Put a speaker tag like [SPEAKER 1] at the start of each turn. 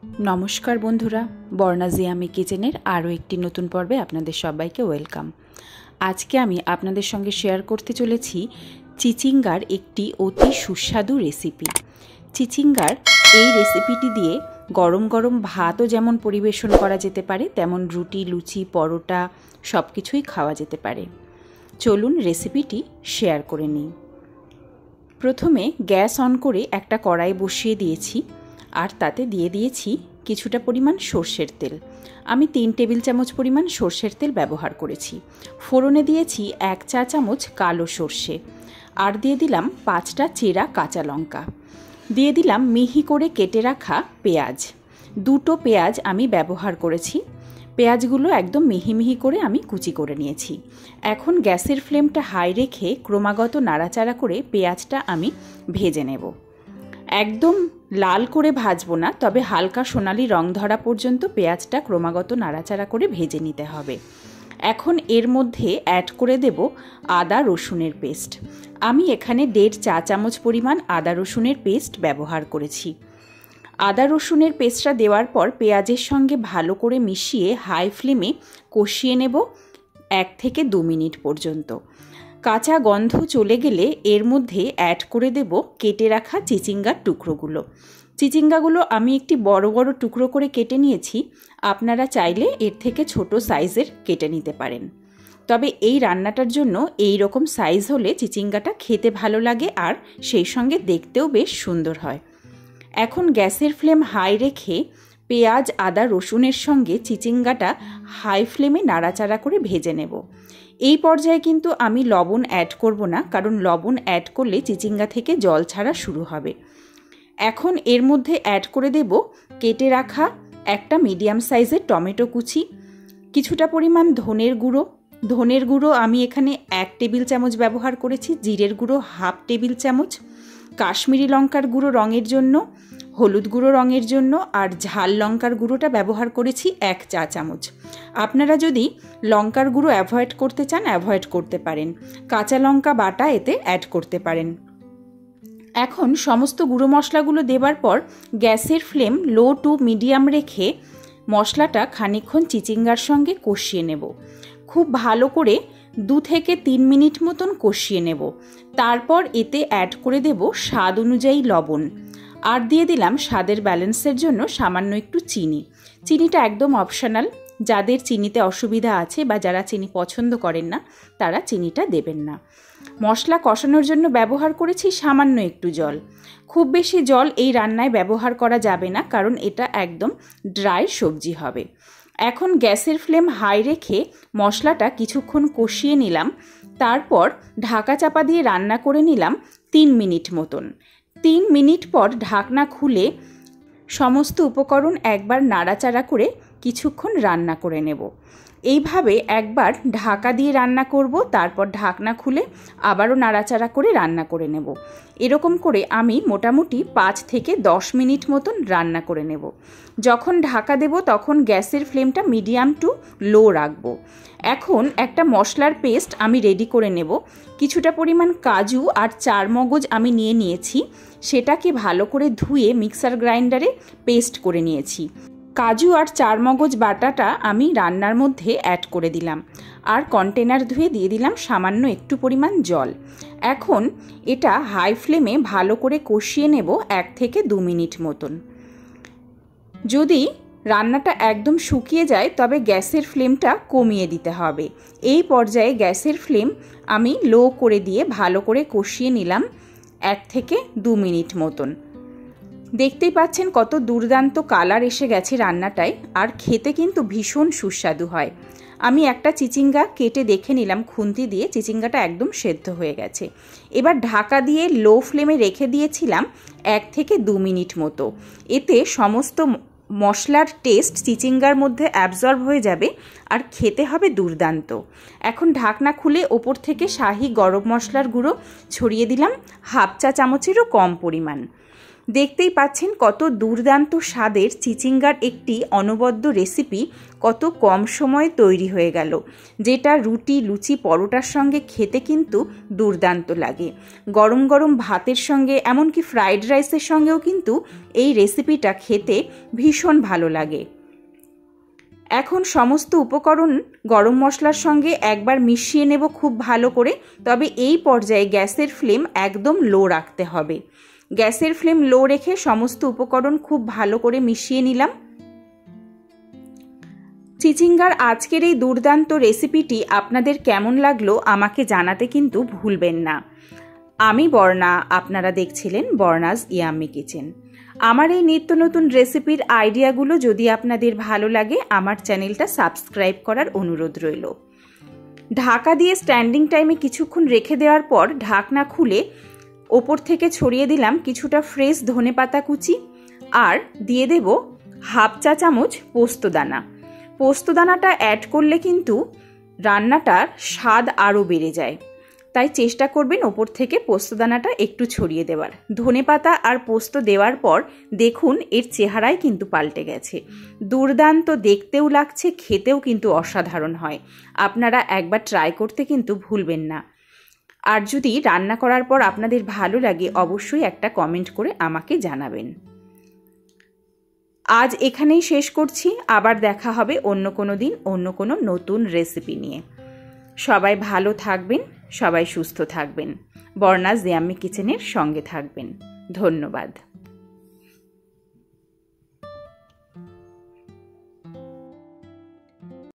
[SPEAKER 1] নমস্কার বন্ধুরা, বর্ণাজি আমি কিচেনের আরও একটি নতুন পর্বে আপনাদের সবাইকে ওয়েলকাম। আজকে আমি আপনাদের সঙ্গে শেয়ার করতে চলেছি চিচিঙ্গার একটি অতি সুস্বাদু রেসিপি। চিচিঙ্গার এই রেসিপিটি দিয়ে গরম গরম ভাতও যেমন পরিবেশন করা যেতে পারে, তেমন রুটি, লুচি, পরোটা সব কিছুই খাওয়া যেতে পারে। চলুন রেসিপিটি শেয়ার করে নিই। প্রথমে গ্যাস অন করে একটা কড়াই বসিয়ে দিয়েছি, আর তাতে দিয়ে দিয়েছি কিছুটা পরিমাণ সর্ষের তেল। আমি 3 টেবিল চামচ পরিমাণ সর্ষের তেল ব্যবহার করেছি। ফোড়নে দিয়েছি 1 চা চামচ কালো সর্ষে, আর দিয়ে দিলাম 5টা চেরা কাঁচা লঙ্কা। দিয়ে দিলাম মিহি করে কেটে রাখা পেঁয়াজ। 2টো পেঁয়াজ আমি ব্যবহার করেছি। পেঁয়াজগুলো একদম মিহি মিহি করে আমি কুচি করে নিয়েছি। এখন গ্যাসের ফ্লেমটা হাই রেখে ক্রমাগত নাড়াচাড়া করে পেঁয়াজটা আমি ভেজে নেব। একদম লাল করে ভাজবো না, তবে হালকা সোনালি রং ধরা পর্যন্ত পেঁয়াজটা ক্রমাগত নাড়াচাড়া করে ভেজে নিতে হবে। এখন এর মধ্যে অ্যাড করে দেব আদা রসুনের পেস্ট। আমি এখানে 1.5 চা চামচ পরিমাণ আদা রসুনের পেস্ট ব্যবহার করেছি। আদা রসুনের পেস্টটা দেওয়ার পর পেঁয়াজের সঙ্গে ভালো করে মিশিয়ে হাই ফ্লেমে কষিয়ে নেব 1 থেকে 2 মিনিট পর্যন্ত। কাঁচা গন্ধ চলে গেলে এর মধ্যে অ্যাড করে দেব কেটে রাখা চিচিঙ্গার টুকরোগুলো। চিচিঙ্গাগুলো আমি একটি বড় বড় টুকরো করে কেটে নিয়েছি। আপনারা চাইলে এর থেকে ছোট সাইজের কেটে নিতে পারেন, তবে এই রান্নাটার জন্য এই রকম সাইজ হলে চিচিঙ্গাটা খেতে ভালো লাগে, আর সেই সঙ্গে দেখতেও বেশ সুন্দর হয়। এখন গ্যাসের ফ্লেম হাই রেখে পেঁয়াজ, আদা, রসুনের সঙ্গে চিচিঙ্গাটা হাই ফ্লেমে নাড়াচাড়া করে ভেজে নেব। এই পর্যায়ে কিন্তু আমি লবণ অ্যাড করব না, কারণ লবণ অ্যাড করলে চিচিঙ্গা থেকে জল ছাড়া শুরু হবে। এখন এর মধ্যে অ্যাড করে দেব কেটে রাখা একটা মিডিয়াম সাইজের টমেটো কুচি, কিছুটা পরিমাণ ধনের গুঁড়ো আমি এখানে 1 টেবিল চামচ ব্যবহার করেছি, জিরের গুঁড়ো 1/2 টেবিল চামচ, কাশ্মীরি লঙ্কার গুঁড়ো রঙের জন্য, হলুদ গুঁড়ো রঙের জন্য, আর ঝাল লঙ্কার গুঁড়োটা ব্যবহার করেছি 1 চা চামচ। আপনারা যদি লঙ্কার গুঁড়ো অ্যাভয়েড করতে চান অ্যাভয়েড করতে পারেন, কাঁচা লঙ্কা বাটা এতে অ্যাড করতে পারেন। এখন সমস্ত গুঁড়ো মশলাগুলো দেবার পর গ্যাসের ফ্লেম লো টু মিডিয়াম রেখে মশলাটা খানিকক্ষণ চিচিঙ্গার সঙ্গে কষিয়ে নেব। খুব ভালো করে 2 থেকে 3 মিনিট মতন কষিয়ে নেব। তারপর এতে অ্যাড করে দেব স্বাদ অনুযায়ী লবণ, আর দিয়ে দিলাম স্বাদের ব্যালেন্সের জন্য সামান্য একটু চিনি। চিনিটা একদম অপশনাল, যাদের চিনিতে অসুবিধা আছে বা যারা চিনি পছন্দ করেন না তারা চিনিটা দেবেন না। মশলা কষানোর জন্য ব্যবহার করেছি সামান্য একটু জল। খুব বেশি জল এই রান্নায় ব্যবহার করা যাবে না, কারণ এটা একদম ড্রাই সবজি হবে। এখন গ্যাসের ফ্লেম হাই রেখে মশলাটা কিছুক্ষণ কষিয়ে নিলাম। তারপর ঢাকা চাপা দিয়ে রান্না করে নিলাম 3 মিনিট মতন। 3 মিনিট পর ঢাকনা খুলে সমস্ত উপকরণ একবার নাড়াচাড়া করে কিছুক্ষণ রান্না করে নেব। এইভাবে একবার ঢাকা দিয়ে রান্না করব, তারপর ঢাকনা খুলে আবারও নাড়াচাড়া করে রান্না করে নেব। এরকম করে আমি মোটামুটি 5 থেকে 10 মিনিট মতন রান্না করে নেব। যখন ঢাকা দেব তখন গ্যাসের ফ্লেমটা মিডিয়াম টু লো রাখবো। এখন একটা মশলার পেস্ট আমি রেডি করে নেব। কিছুটা পরিমাণ কাজু আর চারমগজ আমি নিয়েছি, সেটাকে ভালো করে ধুয়ে মিক্সার গ্রাইন্ডারে পেস্ট করে নিয়েছি। কাজু আর চারমগজ বাটাটা আমি রান্নার মধ্যে অ্যাড করে দিলাম, আর কন্টেনার ধুয়ে দিয়ে দিলাম সামান্য একটু পরিমাণ জল। এখন এটা হাই ফ্লেমে ভালো করে কষিয়ে নেব 1 থেকে 2 মিনিট মতন। যদি রান্নাটা একদম শুকিয়ে যায় তবে গ্যাসের ফ্লেমটা কমিয়ে দিতে হবে। এই পর্যায়ে গ্যাসের ফ্লেম আমি লো করে দিয়ে ভালো করে কষিয়ে নিলাম 1 থেকে 2 মিনিট মতন। দেখতেই পাচ্ছেন কত দুর্দান্ত কালার এসে গেছে রান্নাটায়, আর খেতে কিন্তু ভীষণ সুস্বাদু হয়। আমি একটা চিচিঙ্গা কেটে দেখে নিলাম খুন্তি দিয়ে, চিচিঙ্গাটা একদম সেদ্ধ হয়ে গেছে। এবার ঢাকা দিয়ে লো ফ্লেমে রেখে দিয়েছিলাম 1 থেকে 2 মিনিট মতো। এতে সমস্ত মশলার টেস্ট চিচিঙ্গার মধ্যে অ্যাবজর্ব হয়ে যাবে, আর খেতে হবে দুর্দান্ত। এখন ঢাকনা খুলে ওপর থেকে শাহি গরম মশলার গুঁড়ো ছড়িয়ে দিলাম 1/2 চা চামচেরও কম পরিমাণ। দেখতেই পাচ্ছেন কত দুর্দান্ত স্বাদের চিচিঙ্গার একটি অনবদ্য রেসিপি কত কম সময়ে তৈরি হয়ে গেল, যেটা রুটি, লুচি, পরোটার সঙ্গে খেতে কিন্তু দুর্দান্ত লাগে। গরম গরম ভাতের সঙ্গে, এমনকি ফ্রাইড রাইসের সঙ্গেও কিন্তু এই রেসিপিটা খেতে ভীষণ ভালো লাগে। এখন সমস্ত উপকরণ গরম মশলার সঙ্গে একবার মিশিয়ে নেব খুব ভালো করে। তবে এই পর্যায়ে গ্যাসের ফ্লেম একদম লো রাখতে হবে। গ্যাসের ফ্লেম লো রেখে সমস্ত উপকরণ খুব ভালো করে মিশিয়ে নিলাম। চিচিঙ্গার আজকের এই দুর্দান্ত রেসিপিটি আপনাদের কেমন লাগলো আমাকে জানাতে কিন্তু ভুলবেন না। আমি বর্ণা, আপনারা দেখছিলেন বর্ণাস ইয়াম্মি কিচেন। আমার এই নিত্য নতুন রেসিপির আইডিয়াগুলো যদি আপনাদের ভালো লাগে, আমার চ্যানেলটা সাবস্ক্রাইব করার অনুরোধ রইল। ঢাকা দিয়ে স্ট্যান্ডিং টাইমে কিছুক্ষণ রেখে দেওয়ার পর ঢাকনা খুলে ওপর থেকে ছড়িয়ে দিলাম কিছুটা ফ্রেশ ধনেপাতা কুচি, আর দিয়ে দেব হাফ চা চামচ পোস্তদানা। পোস্তদানাটা অ্যাড করলে কিন্তু রান্নাটার স্বাদ আরও বেড়ে যায়, তাই চেষ্টা করবেন ওপর থেকে পোস্তদানাটা একটু ছড়িয়ে দেওয়ার। ধনেপাতা আর পোস্ত দেওয়ার পর দেখুন এর চেহারাই কিন্তু পাল্টে গেছে। দুর্দান্ত দেখতেও লাগছে, খেতেও কিন্তু অসাধারণ হয়। আপনারা একবার ট্রাই করতে কিন্তু ভুলবেন না। আর যদি রান্না করার পর আপনাদের ভালো লাগে, অবশ্যই একটা কমেন্ট করে আমাকে জানাবেন। আজ এখানেই শেষ করছি, আবার দেখা হবে অন্য কোনো দিন অন্য কোনো নতুন রেসিপি নিয়ে। সবাই ভালো থাকবেন, সবাই সুস্থ থাকবেন, বর্ণাস ইয়াম্মি কিচেনের সঙ্গে থাকবেন। ধন্যবাদ।